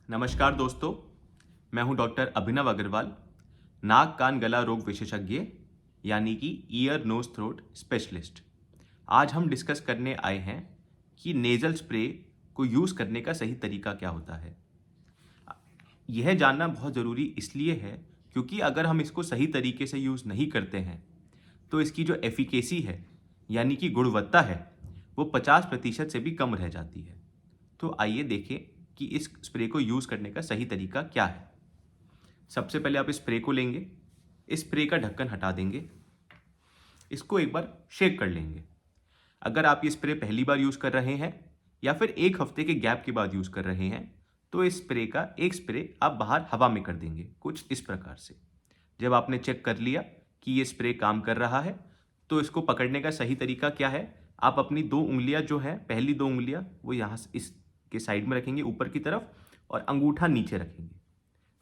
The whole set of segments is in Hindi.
नमस्कार दोस्तों, मैं हूं डॉक्टर अभिनव अग्रवाल, नाक कान गला रोग विशेषज्ञ यानी कि ईयर नोज थ्रोट स्पेशलिस्ट। आज हम डिस्कस करने आए हैं कि नेज़ल स्प्रे को यूज़ करने का सही तरीका क्या होता है। यह जानना बहुत ज़रूरी इसलिए है क्योंकि अगर हम इसको सही तरीके से यूज़ नहीं करते हैं तो इसकी जो एफिकेसी है यानी कि गुणवत्ता है वो 50% से भी कम रह जाती है। तो आइए देखें कि इस स्प्रे को यूज़ करने का सही तरीका क्या है। सबसे पहले आप स्प्रे को लेंगे, इस स्प्रे का ढक्कन हटा देंगे, इसको एक बार शेक कर लेंगे। अगर आप ये स्प्रे पहली बार यूज़ कर रहे हैं या फिर एक हफ्ते के गैप के बाद यूज़ कर रहे हैं तो इस स्प्रे का एक स्प्रे आप बाहर हवा में कर देंगे, कुछ इस प्रकार से। जब आपने चेक कर लिया कि ये स्प्रे काम कर रहा है तो इसको पकड़ने का सही तरीका क्या है, आप अपनी 2 उँगलियाँ जो हैं, पहली 2 उँगलियाँ वो यहाँ से इसके साइड में रखेंगे ऊपर की तरफ और अंगूठा नीचे रखेंगे।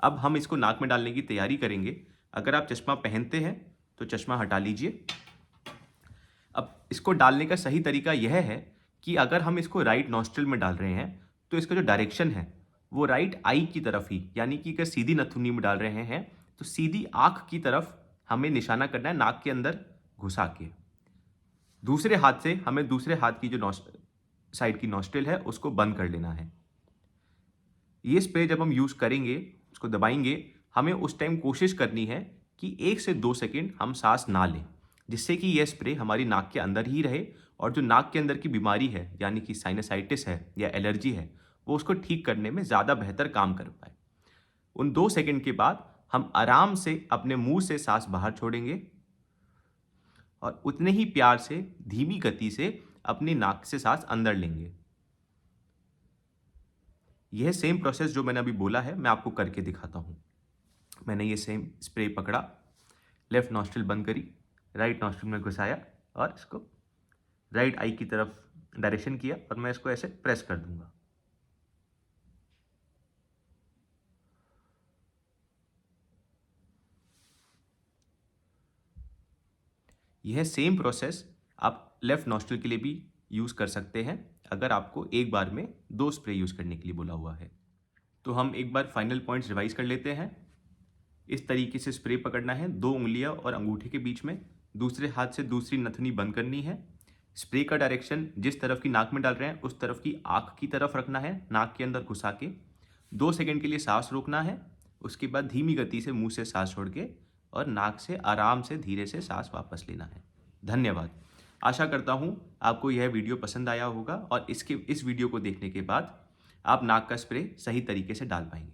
अब हम इसको नाक में डालने की तैयारी करेंगे। अगर आप चश्मा पहनते हैं तो चश्मा हटा लीजिए। अब इसको डालने का सही तरीका यह है कि अगर हम इसको राइट नॉस्ट्रिल में डाल रहे हैं तो इसका जो डायरेक्शन है वो राइट आई की तरफ ही, यानी कि अगर सीधी नथुनी में डाल रहे हैं तो सीधी आंख की तरफ हमें निशाना करना है, नाक के अंदर घुसा के। दूसरे हाथ से हमें दूसरे हाथ की जो साइड की नॉस्ट्रिल है उसको बंद कर लेना है। ये स्प्रे जब हम यूज़ करेंगे, उसको दबाएंगे, हमें उस टाइम कोशिश करनी है कि 1 से 2 सेकंड हम सांस ना लें, जिससे कि यह स्प्रे हमारी नाक के अंदर ही रहे और जो नाक के अंदर की बीमारी है यानी कि साइनसाइटिस है या एलर्जी है वो उसको ठीक करने में ज़्यादा बेहतर काम कर पाए। उन 2 सेकंड के बाद हम आराम से अपने मुंह से सांस बाहर छोड़ेंगे और उतने ही प्यार से धीमी गति से अपनी नाक से सांस अंदर लेंगे। यह सेम प्रोसेस जो मैंने अभी बोला है मैं आपको करके दिखाता हूँ। मैंने ये सेम स्प्रे पकड़ा, लेफ्ट नॉस्ट्रिल बंद करी, राइट नॉस्ट्रिल में घुसाया और इसको राइट आई की तरफ डायरेक्शन किया और मैं इसको ऐसे प्रेस कर दूंगा। यह सेम प्रोसेस आप लेफ्ट नॉस्ट्रिल के लिए भी यूज़ कर सकते हैं अगर आपको एक बार में 2 स्प्रे यूज़ करने के लिए बोला हुआ है। तो हम एक बार फाइनल पॉइंट्स रिवाइज कर लेते हैं। इस तरीके से स्प्रे पकड़ना है, 2 उंगलियां और अंगूठे के बीच में, दूसरे हाथ से दूसरी नथनी बंद करनी है। स्प्रे का डायरेक्शन जिस तरफ की नाक में डाल रहे हैं उस तरफ की आंख की तरफ रखना है, नाक के अंदर घुसा के 2 सेकंड के लिए सांस रोकना है। उसके बाद धीमी गति से मुंह से सांस छोड़ के और नाक से आराम से धीरे से सांस वापस लेना है। धन्यवाद। आशा करता हूँ आपको यह वीडियो पसंद आया होगा और इस वीडियो को देखने के बाद आप नाक का स्प्रे सही तरीके से डाल पाएंगे।